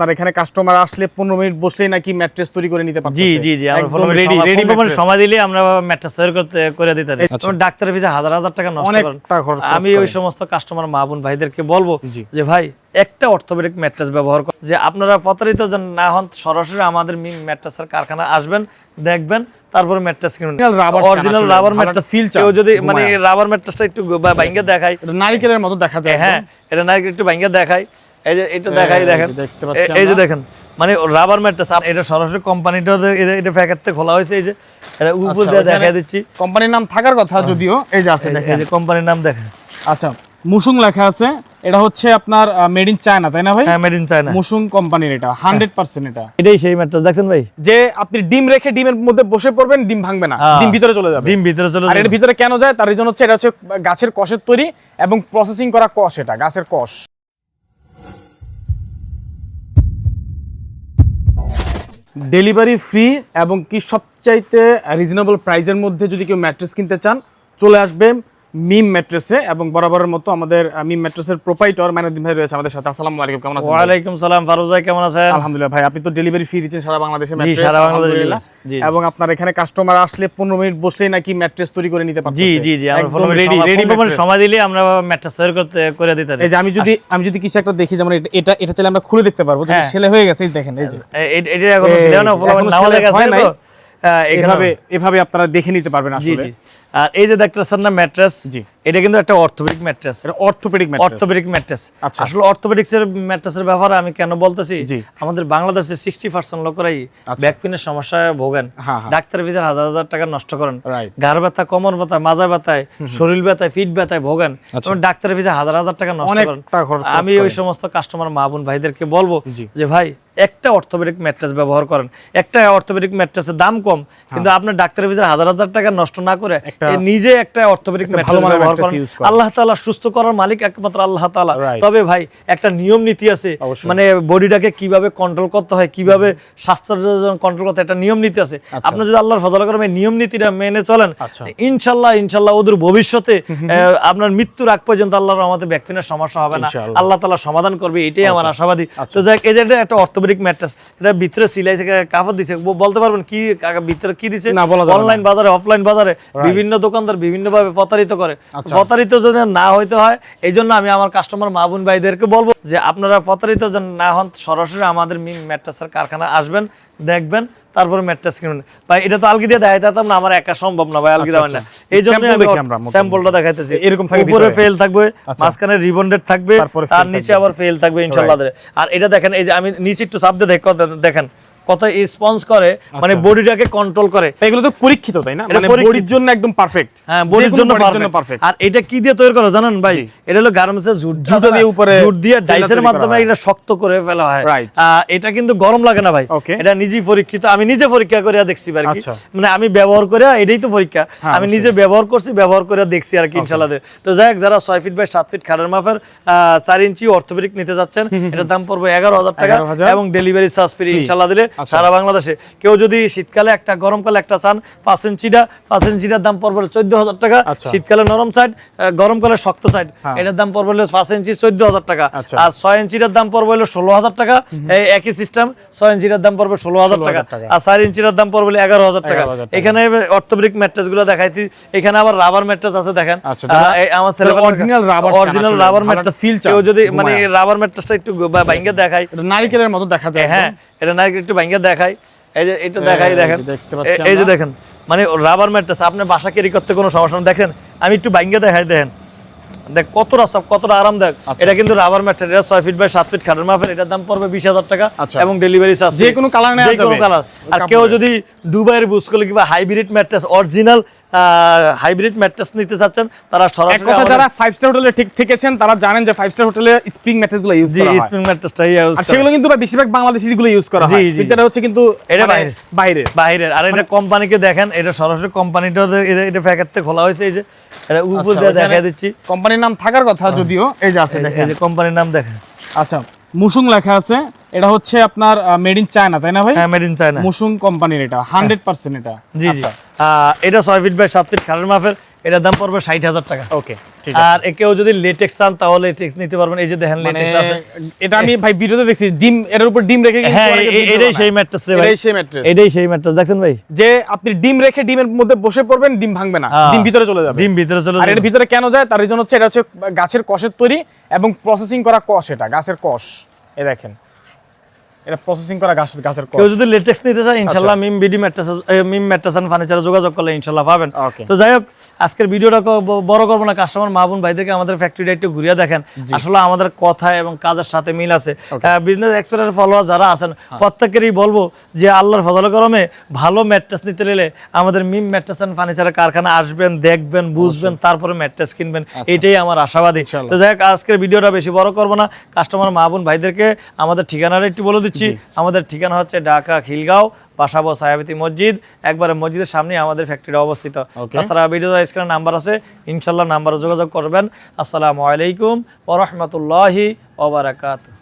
আপনার এখানে কাস্টমার আসলে 15 মিনিট বসলেই নাকি ম্যাট্রেস তৈরি করে নিতে পারতেছে। জি জি জি, আমরা 15 মিনিট রেডি সময় দিলে আমরা ম্যাট্রেস তৈরি করে দিতে পারি। যেমন ডাক্তারের ফিসে হাজার হাজার টাকা নষ্ট করেন, আমি ওই সমস্ত কাস্টমার মা বোন ভাইদেরকে বলবো যে ভাই একটা অর্থোপেডিক ম্যাট্রেস ব্যবহার করুন। যে আপনারা প্রতারিত যেন না হন, সরাসরি আমাদের ম্যাট্রেসের কারখানা আসবেন, দেখবেন, তারপরে ম্যাট্রেস কিনুন। অরিজিনাল রাবার ম্যাট্রেস ফিল চাও যদি মানে রাবার ম্যাট্রেসটা একটু ভাঙিয়ে দেখাই, নারকেলের মতো দেখা যায়। হ্যাঁ, এটা নারকেল একটু ভাঙিয়ে দেখাই, এই যে এটা দেখাই, দেখেন এই যে দেখেন মানে রাবার ম্যাট্রেস। এটা সরাসরি কোম্পানিটা এটা প্যাকেটে খোলা হয়েছে, এই যে এটা উপর দিয়ে দেখাই দিচ্ছি। কোম্পানির নাম থাকার কথা যদিও, এই যে আছে দেখেন, এই যে কোম্পানির নাম দেখেন। আচ্ছা, মুসুং লেখা আছে। এটা হচ্ছে আপনার মেড ইন চায়না, তাই না ভাই? হ্যাঁ, মেড ইন চায়না, মুসুং কোম্পানির। এটা 100% এটা এটাই সেই ম্যাট্রেস দেখছেন ভাই, যে আপনি ডিম রেখে ডিমের মধ্যে বসে পড়বেন, ডিম ভাঙবে না, ডিম ভিতরে চলে যাবে। ডিম ভিতরে চলে যাবে। আর এর ভিতরে কেন যায় তার রিজন হচ্ছে এটা হচ্ছে গাছের কষের তৈরি এবং প্রসেসিং করা কষ, এটা গাছের কষ। ডেলিভারি ফ্রি এবং কি সবচাইতে রিজনেবল প্রাইসের মধ্যে যদি কেউ ম্যাট্রেস কিনতে চান, চলে আসবে মিম ম্যাট্রেসে। এবং বরাবরের মতো আমাদের মিম ম্যাট্রেসের প্রোপাইটর মাইনুদ্দিন ভাই রয়েছে আমাদের সাথে। আসসালামু আলাইকুম, কেমন আছেন? ওয়া আলাইকুম সালাম, ফারুজ ভাই কেমন আছেন? আলহামদুলিল্লাহ ভাই, আপনি তো ডেলিভারি ফ্রি দিচ্ছেন সারা বাংলাদেশে ম্যাট্রেস। জি, সারা বাংলাদেশে। এবং আপনার এখানে কাস্টমার আসলে 15 মিনিট বসলেই নাকি ম্যাট্রেস তৈরি করে নিতে পারতেছে। জি জি জি, আমরা 15 মিনিট সময় দিলে আমরা ম্যাট্রেস তৈরি করে দিতে পারি। এই যে আমি যদি কিছু একটা দেখি, যেমন এটা চাইলে আমরা খুলে দেখতে পারবো, যদি সেলে হয়ে গেছে। এই দেখেন, এই যে এটা এখনো ছিল না, নাও লেখা আছে তো, এভাবে আপনারা দেখে নিতে পারবেন আসলে। আর এই যে দেখতেছেন না ম্যাট্রেস, এটা কিন্তু একটা অর্থোপেডিক ম্যাট্রেস। এটা অর্থোপেডিক ম্যাট্রেস। আসলে অর্থোপেডিক্স এর ম্যাট্রেসের ব্যাপারে আমি কেন বলতেছি, আমাদের বাংলাদেশে 60% লোকেরাই ব্যাক পেইনের সমস্যায় ভোগেন, ডাক্তার ভিসার হাজার হাজার টাকা নষ্ট করেন, ঘাড় ব্যথা, কোমর ব্যথা, মাজা ব্যথায়, শরীর ব্যথায়, পিঠ ব্যথায় ভোগেন, ডাক্তার ভিসা হাজার হাজার টাকা নষ্ট করেন। আমি ওই সমস্ত কাস্টমার মা বোন ভাইদেরকে বলবো যে ভাই একটা অর্থোপেডিক ম্যাট্রেস ব্যবহার করেন। একটা অর্থোপেডিক ম্যাট্রেসের দাম কম, কিন্তু আপনার ডাক্তার ভিসার হাজার হাজার টাকা নষ্ট না করে নিজে একটা অর্থোপেডিক ম্যাট্রেস ব্যবহার করেন। আল্লাহ তাআলা সুস্থ করার মালিক একমাত্র আল্লাহ তাআলা। তবে ভাই একটা নিয়ম নীতি আছে, মানে বডিটাকে কিভাবে কন্ট্রোল করতে হয়, কিভাবে স্বাস্থ্য কন্ট্রোল করতে, একটা নিয়ম নীতি আছে। আপনি যদি আল্লাহর ফজল করেন এই নিয়ম নীতিটা মেনে চলেন, ইনশাআল্লাহ ওদের ভবিষ্যতে আপনার মৃত্যুর আগ পর্যন্ত আল্লাহর রহমতে ব্যাক পেইনের সমস্যা হবে না, আল্লাহ তাআলা সমাধান করবে, এটাই আমার আশাবাদী। তো যাক, এই যে একটা অর্থোপেডিক ম্যাট্রেস, এটা ভিতরে সিলাই কাপড় দিছে, বলতে পারবেন কি ভিতরে কি দিছে? অনলাইন বাজারে, অফলাইন বাজারে বিভিন্ন দোকানদার বিভিন্ন ভাবে প্রতারিত করে। প্রতারিত যেন না হইতে হয়, এই জন্য আমি আমার কাস্টমার মা বোন ভাইদেরকে বলবো যে আপনারা প্রতারিত যেন না হন, সরাসরি আমাদের মিম ম্যাট্রেসের কারখানা আসবেন, দেখবেন, তারপরে ম্যাট্রেস কিনুন। ভাই এটা তো আলগি দিয়ে দেখাইতাম না, আমার একা সম্ভব না ভাই, আলগি দেওয়া না। এই জন্য আমি স্যাম্পলটা দেখাইতেছি। এরকম উপরে ফেল থাকবে, মাঝখানে রিবন্ডেড থাকবে, তার নিচে আবার ফেল থাকবে ইনশাআল্লাহ। আর এটা দেখেন, এই যে আমি নিচে একটু চাপ দিয়ে দেখেন কত স্পঞ্জ করে, মানে বডিটাকে কন্ট্রোল করে। এগুলো তো পরীক্ষিত, তাই না? মানে বডির জন্য একদম পারফেক্ট। হ্যাঁ, বডির জন্য পারফেক্ট। আর এটা কি দিয়ে তৈরি করা জানেন ভাই? এটা হলো গার্মেন্টসের জুট দিয়ে উপরে জুট দিয়ে ডাইসের মাধ্যমে এটা শক্ত করে ফেলা হয়। এটা কিন্তু গরম লাগে না ভাই, এটা নিজেই পরীক্ষিত। আমি নিজে পরীক্ষা করে দেখছি আর কি, মানে আমি ব্যবহার করে, এটাই তো পরীক্ষা, আমি নিজে ব্যবহার করছি, ব্যবহার করে দেখছি আর কি ইনশাআল্লাহ। তো যাই হোক, যারা 6 ফিট বাই 7 ফিট খাটের মাপের 4 ইঞ্চি অর্থোপেডিক নিতে যাচ্ছেন, এটার দাম পড়বে 11,000 টাকা এবং ডেলিভারি চার্জ ফ্রি ইনশাআল্লাহ দিলে সারা বাংলাদেশে। কেউ যদি শীতকালে একটা, গরমকালে একটা চান, 5 ইঞ্চিটার দাম পড়বে 14,000 টাকা। শীতকালে নরম সাইড, গরমকালে শক্ত সাইড, এটার দাম পড়বে 5 ইঞ্চি 14,000 টাকা। আর 6 ইঞ্চিটার দাম পড়বে 16,000 টাকা। এই একই সিস্টেম, 6 ইঞ্চিটার দাম পড়বে 16,000 টাকা, আর 4 ইঞ্চিটার দাম পড়বে 11,000 টাকা। এখানে অর্থোপেডিক ম্যাট্রেস গুলো দেখাইছি। এখানে আবার রাবার ম্যাট্রেস আছে, দেখেন আমার ছেলে অরিজিনাল রাবার ম্যাট্রেস ফিল চাও যদি মানে রাবার ম্যাট্রেসটা একটু ভাঙিয়ে দেখাই, নারকেলের মতো দেখা যায়। হ্যাঁ, এটা নারকেল একটু ভাঙিয়ে দেখাই, এই যে এটা দেখাই, দেখেন এই যে দেখেন, মানে রাবার ম্যাট্রেস আপনার বাসা ক্যারি করতে কোনো সমস্যা না। দেখেন আমি একটু ভাঙিয়ে দেখাই, দেখেন দেখ কতটা সফট, কতটা আরামদায়ক। এটা কিন্তু রাবার ম্যাট্রেস, এটা 6 ফিট বাই 7 ফিট খাটের মাপের, এটার দাম পড়বে 20,000 টাকা এবং ডেলিভারি চার্জ যে কোনো কালার নেওয়া যাবে, যে কোনো কালার। আর কেউ যদি দুবাইয়ের বুঝ করলে কিংবা hybrid mattress, original hybrid mattress নিতে চাচ্ছেন, তারা সরাসরি যারা 5 স্টার হোটেলে থেকেছেন তারা জানেন যে 5 স্টার হোটেলে স্প্রিং ম্যাট্রেসগুলো ইউজ করা হয়। স্প্রিং ম্যাট্রেসটাই ইউজ করা, সেগুলো কিন্তু বেশিরভাগ বাংলাদেশিগুলো ইউজ করা হয়। এটা হচ্ছে কিন্তু এটা বাইরের। আর এটা কোম্পানিকে দেখেন, এটা সরাসরি কোম্পানিটা এটা প্যাকেটে খোলা হয়েছে, এই যে এটা উপর দিয়ে দেখাই দিচ্ছি। কোম্পানির নাম থাকার কথা যদিও, এই যে আছে দেখেন, এই যে কোম্পানির নাম দেখেন। আচ্ছা, মুসুং লেখা আছে। এটা হচ্ছে আপনার মেড ইন চায়না, তাই না ভাই? হ্যাঁ, মেড ইন চায়না, মুসুং কোম্পানির। এটা 100% এটা। জি জি। এটা 6 ফিট বাই 7 ফিট খাটের মাপের, এটার দাম পড়বে 60,000 টাকা। ওকে, ঠিক আর কেউ যদি লেটেক্স চান তাহলে লেটেক্স নিতে পারবেন। এই যে দেখেন লেটেক্স আছে, এটা আমি ভাই ভিডিওতে দেখছি ডিম, এটার উপর ডিম রেখে কিন্তু হ্যাঁ এটাই সেই ম্যাট্রেস রে ভাই, এটাই সেই ম্যাট্রেস, এটাই সেই ম্যাট্রেস দেখছেন ভাই, যে আপনি ডিম রেখে ডিমের মধ্যে বসে পড়বেন, ডিম ভাঙবে না, ডিম ভিতরে চলে যাবে। ডিম ভিতরে চলে আর যাবে। এর ভিতরে কেন যায় তার রিজন হচ্ছে এটা হচ্ছে গাছের কষের তৈরি এবং প্রসেসিং করা কষ, এটা গাছের কষ, এই দেখেন এটা প্রসেসিং করা গাছের কষ। কেউ যদি লেটেক্স নিতে চায় ইনশাআল্লাহ Mim BD mattress, Mim mattress and ফার্নিচারে যোগাযোগ করলে ইনশাআল্লাহ পাবেন। তো যাই হোক, আজকের ভিডিওটা বড় করব না, কাস্টমার মা বোন ভাইদেরকে আমাদের ফ্যাক্টরিটা একটু ঘুরিয়ে দেখেন। আসলে আমাদের কথা এবং কাজের সাথে মিল আছে। বিজনেস এক্সপেরিয়েন্স ফলোয়ার যারা আছেন প্রত্যেকেরই বলবো যে আল্লাহর ফজল করমে ভালো ম্যাট্রেস নিতে নিলে আমাদের মিম ম্যাট্রেস এন্ড ফার্নিচারের কারখানা আসবেন, দেখবেন, বুঝবেন, তারপরে ম্যাট্রেস কিনবেন, এটাই আমার আশাবাদী। তো যাই হোক, আজকের ভিডিওটা বেশি বড় করব না, কাস্টমার মা বোন ভাইদেরকে আমাদের ঠিকানাটা একটু বলে দিচ্ছি। আমাদের ঠিকানা হচ্ছে ঢাকা খিলগাঁও, পাশাবো সায়াবতী মসজিদ, একবারে মসজিদের সামনে আমাদের ফ্যাক্টরিটা অবস্থিত। তাছাড়া ভিডিও স্ক্রিনে নাম্বার আছে, ইনশাআল্লাহ নাম্বারে যোগাযোগ করবেন। আসসালামু আলাইকুম ওয়া রাহমাতুল্লাহি ওয়া বারাকাতুহু।